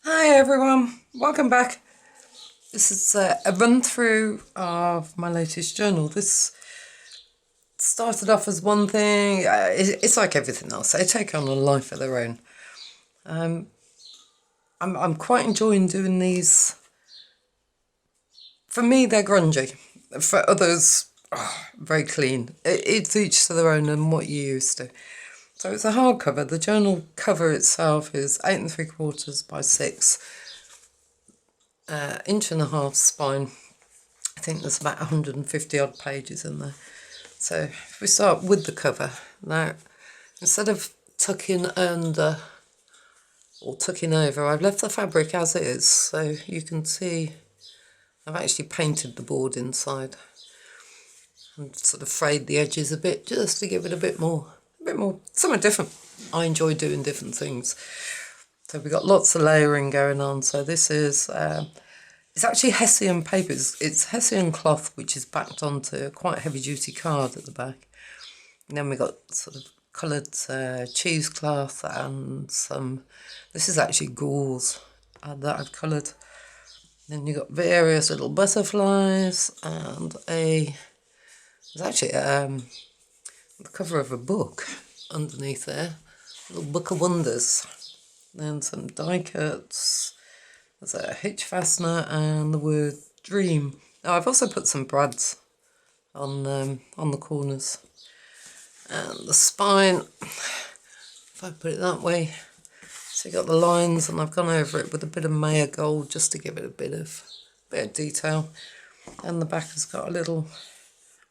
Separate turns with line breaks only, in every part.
Hi everyone, welcome back. This is a run through of my latest journal. This started off as one thing, it's like everything else, they take on a life of their own. I'm quite enjoying doing these. For me, they're grungy. For others, very clean. It's each to their own and what you're used to. So it's a hardcover. The journal cover itself is 8 3/4 by 6 1.5 inch spine. I think there's about 150 odd pages in there. So if we start with the cover, now instead of tucking under or tucking over, I've left the fabric as is, so you can see I've actually painted the board inside and sort of frayed the edges a bit just to give it a bit more, something different. I enjoy doing different things. So we've got lots of layering going on. So this is, it's actually Hessian paper. It's Hessian cloth, which is backed onto quite a heavy duty card at the back. And then we got sort of coloured cheesecloth and some, this is actually gauze that I've coloured. Then you got various little butterflies and there's actually the cover of a book underneath there, a little book of wonders. Then some die cuts, there's a hitch fastener and the word dream. Now I've also put some brads on the corners. And the spine, if I put it that way, so you got the lines, and I've gone over it with a bit of Maya gold just to give it a bit of detail. And the back has got a little,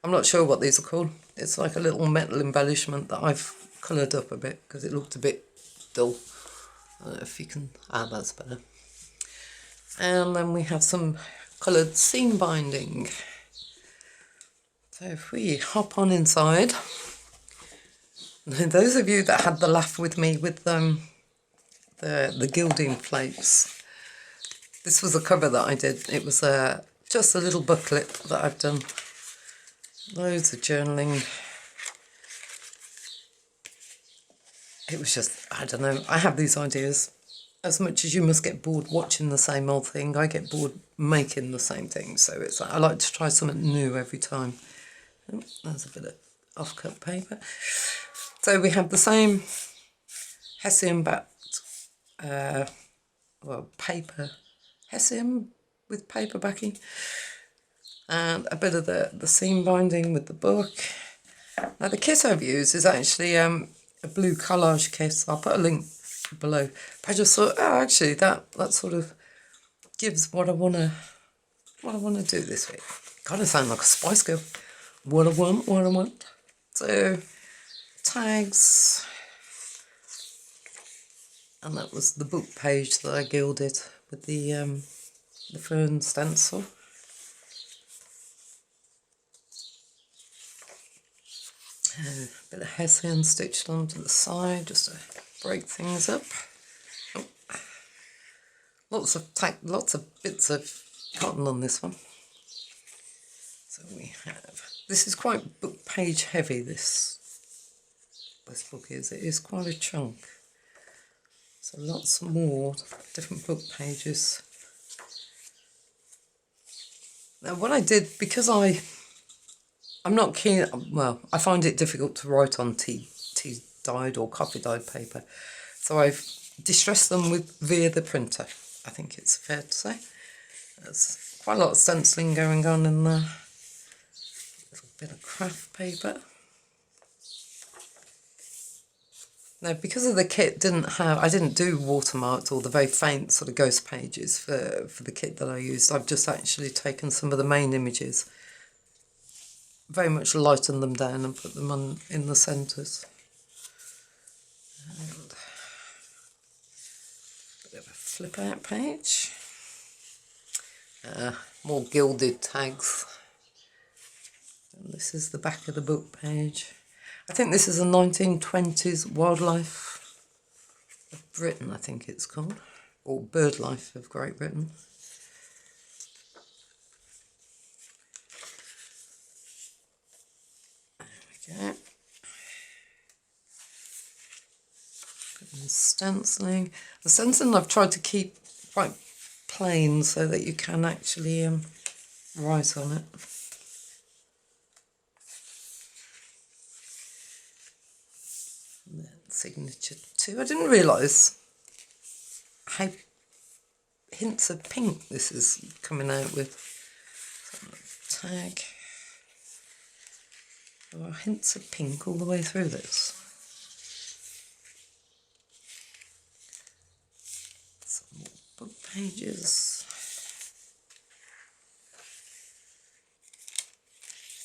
I'm not sure what these are called. It's like a little metal embellishment that I've coloured up a bit because it looked a bit dull. I don't know if you can, that's better. And then we have some coloured seam binding. So if we hop on inside, those of you that had the laugh with me with the gilding flakes, this was a cover that I did. It was just a little booklet that I've done. Loads of journaling. It was just, I don't know, I have these ideas. As much as you must get bored watching the same old thing, I get bored making the same thing. So it's I like to try something new every time. Oh, there's a bit of off-cut paper. So we have the same Hessian backed, paper, Hessian with paper backing, and a bit of the seam binding with the book. Now the kit I've used is actually a blue collage kit. I'll put a link below. But I just thought, oh, actually that sort of gives what I wanna do this week. Kind of sound like a Spice Girl. What I want. So tags, and that was the book page that I gilded with the fern stencil. A bit of Hessian stitched onto the side just to break things up. Oh. Lots of bits of cotton on this one. So we have, this is quite book page heavy, this book is. It is quite a chunk. So lots more different book pages. Now what I did, because I'm not keen, well, I find it difficult to write on tea dyed or coffee dyed paper. So I've distressed them via the printer, I think it's fair to say. There's quite a lot of stenciling going on in there. A little bit of craft paper. Now, because of the kit I didn't do watermarks or the very faint sort of ghost pages for the kit that I used. I've just actually taken some of the main images, very much lightened them down and put them on in the centres. And a bit of a flip out page. More gilded tags. And this is the back of the book page. I think this is a 1920s Wildlife of Britain, I think it's called, or Birdlife of Great Britain. There we go. Stenciling. The stenciling I've tried to keep quite plain so that you can actually write on it. And then signature 2. I didn't realise how hints of pink this is coming out with. Tag. There are hints of pink all the way through this. Some more book pages.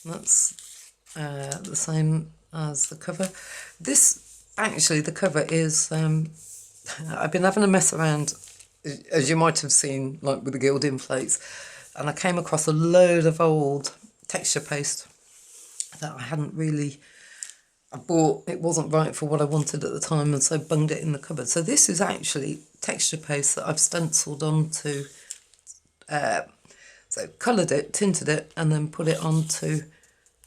That's the same as the cover. This, actually, the cover is, I've been having a mess around, as you might have seen, like with the gilding plates, and I came across a load of old texture paste that I hadn't really, I bought, it wasn't right for what I wanted at the time, and so bunged it in the cupboard. So this is actually texture paste that I've stenciled onto, so coloured it, tinted it, and then put it onto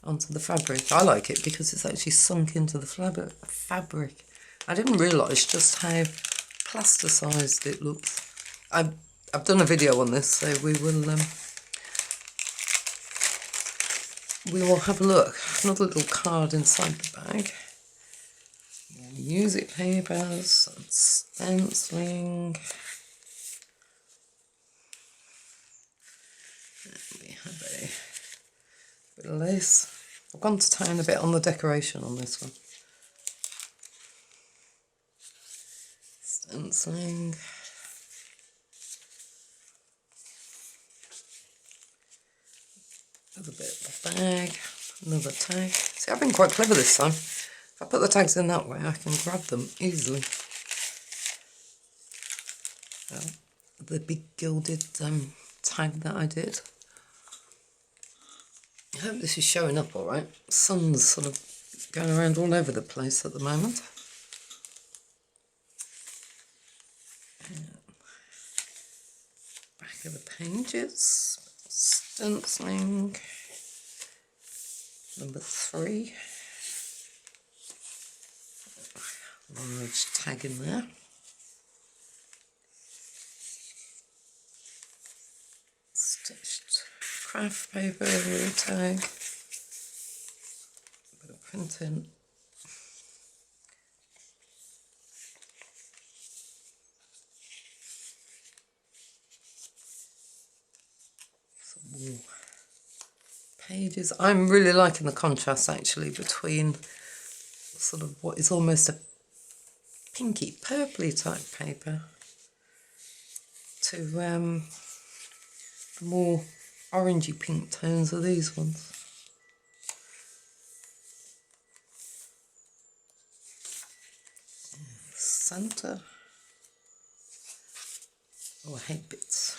the fabric. I like it because it's actually sunk into the fabric. I didn't realise just how plasticised it looks. I've done a video on this, so we will have a look. Another little card inside the bag. Music papers and stenciling. We have a bit of lace. I've gone to town a bit on the decoration on this one. Stenciling. Another bit of the bag. Another tag. See, I've been quite clever this time. If I put the tags in that way, I can grab them easily. The big gilded tag that I did. I hope this is showing up all right. Sun's sort of going around all over the place at the moment. Back of the pages. Stenciling. Number 3. Large tag in there. Stitched craft paper tag. Bit of printing. Some more pages. I'm really liking the contrast actually between sort of what is almost a pinky purpley type paper to the more orangey pink tones of these ones. Santa. Oh, I hate bits.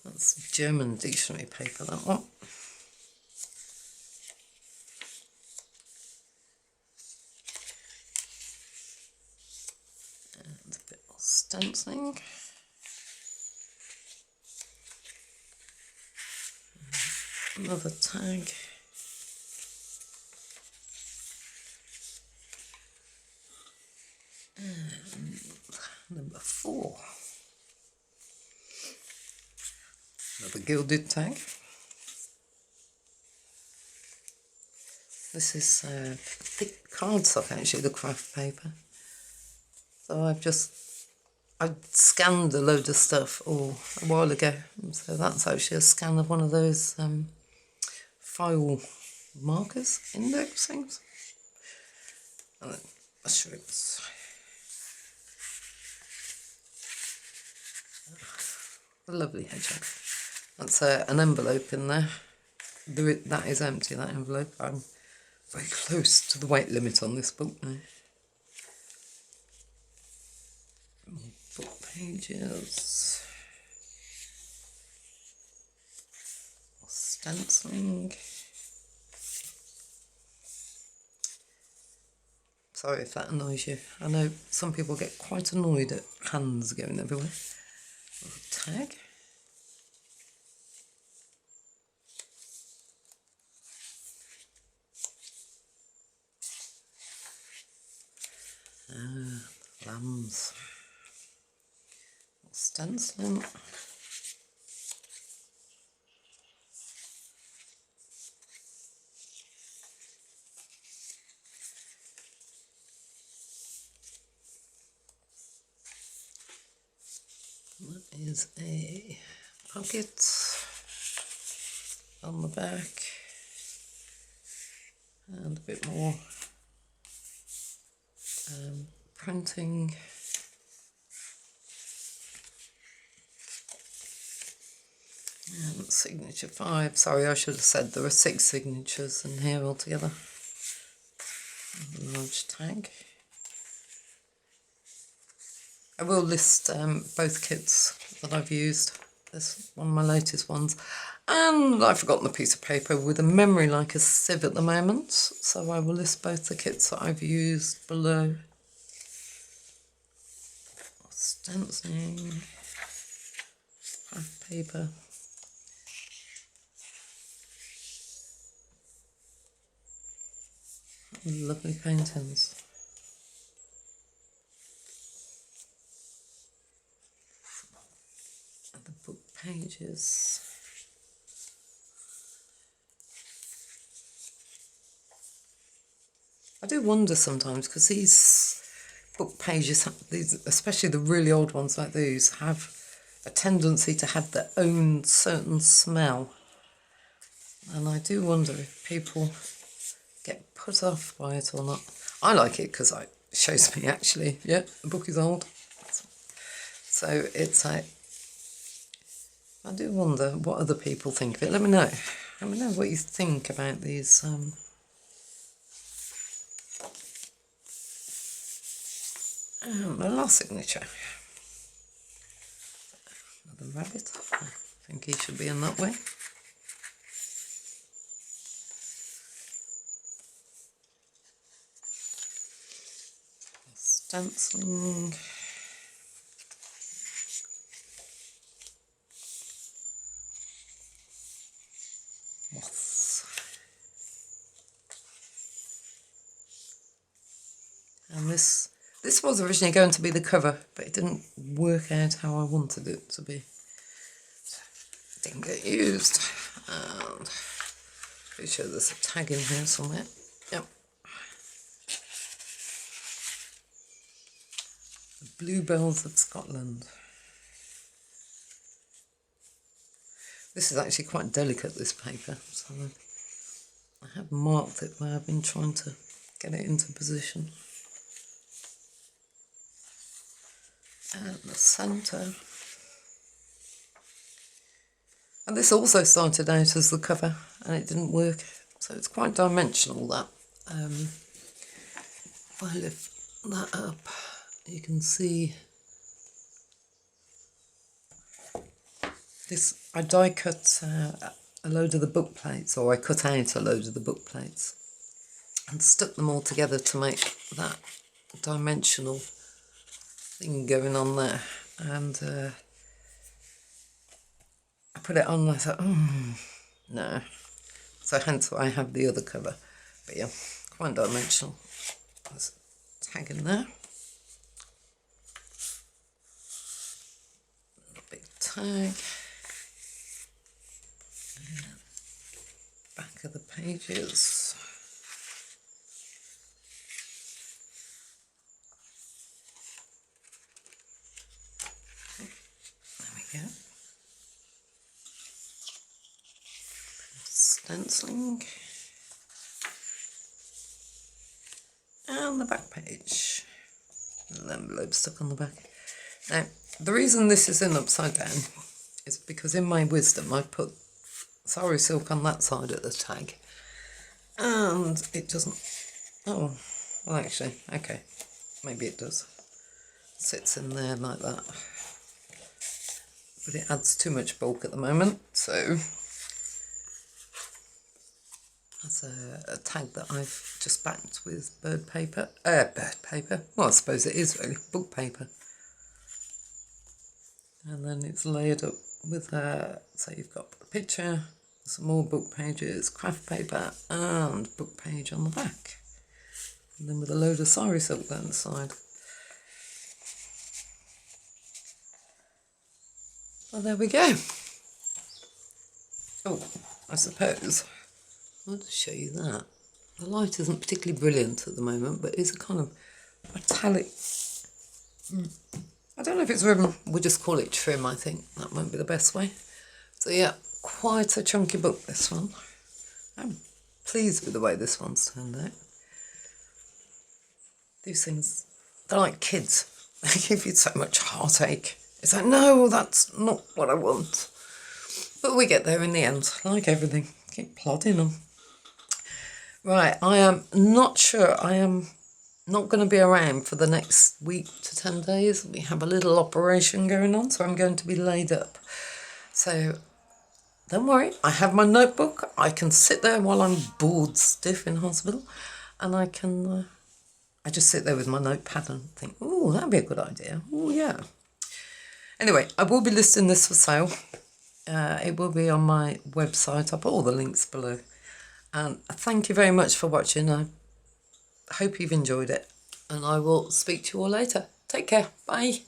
That's German dictionary paper, that one. And a bit more stenciling. Another tag. And number 4. Another gilded tag. This is thick cardstock actually, the craft paper. So I scanned a load of stuff a while ago. So that's actually a scan of one of those file markers, index things. And then mushrooms. A lovely hedgehog. That's an envelope in there. That is empty, that envelope. I'm very close to the weight limit on this book now. More book pages. More stenciling. Sorry if that annoys you. I know some people get quite annoyed at hands going everywhere. Tag. Lambs. Stenciling. That is a pocket on the back and a bit more printing. And signature 5. Sorry, I should have said there are 6 signatures in here altogether. A large tag. I will list both kits that I've used. This is one of my latest ones. And I've forgotten the piece of paper with a memory like a sieve at the moment. So I will list both the kits that I've used below. Stenciling. Craft paper. Lovely paintings. And the book pages. I do wonder sometimes because these book pages, these, especially the really old ones like these, have a tendency to have their own certain smell. And I do wonder if people get put off by it or not. I like it because it shows me actually, yeah, the book is old. So it's like, I do wonder what other people think of it. Let me know. Let me know what you think about these. My last signature. Another rabbit. I think he should be in that way. Stenciling. Moths. And this was originally going to be the cover, but it didn't work out how I wanted it to be. It didn't get used. And pretty sure there's a tag in here somewhere. Yep. The Bluebells of Scotland. This is actually quite delicate, this paper, so I have marked it where I've been trying to get it into position. And the centre. And this also started out as the cover and it didn't work, so it's quite dimensional, that. If I lift that up, you can see this. I die cut a load of the book plates, or I cut out a load of the book plates and stuck them all together to make that dimensional thing going on there. And I put it on and I thought, no. So hence why I have the other cover. But yeah, quite dimensional. There's a tag in there. A big tag. Back of the pages. There we go. Stenciling. And the back page. An envelope stuck on the back. Now, the reason this is in upside down is because in my wisdom I put sari silk on that side of the tag and it doesn't. Oh, well actually, okay, maybe it does. Sits in there like that, but it adds too much bulk at the moment, so that's a tag that I've just backed with bird paper. Well, I suppose it is really book paper. And then it's layered up with, so you've got a picture, some more book pages, craft paper, and book page on the back. And then with a load of sari silk down the side. Well, there we go. Oh, I suppose I'll just show you that. The light isn't particularly brilliant at the moment, but it's a kind of metallic. I don't know if it's ribbon. We'll just call it trim, I think. That might be the best way. So yeah, quite a chunky book, this one. I'm pleased with the way this one's turned out. These things, they're like kids. They give you so much heartache. It's like, no, that's not what I want. But we get there in the end, like everything. Keep plodding on. Right, I am not sure. I am not going to be around for the next week to 10 days. We have a little operation going on, so I'm going to be laid up. So don't worry, I have my notebook. I can sit there while I'm bored stiff in hospital, and I can... I just sit there with my notepad and think, oh, that'd be a good idea. Oh, yeah. Anyway, I will be listing this for sale. It will be on my website. I'll put all the links below. And thank you very much for watching. I hope you've enjoyed it. And I will speak to you all later. Take care. Bye.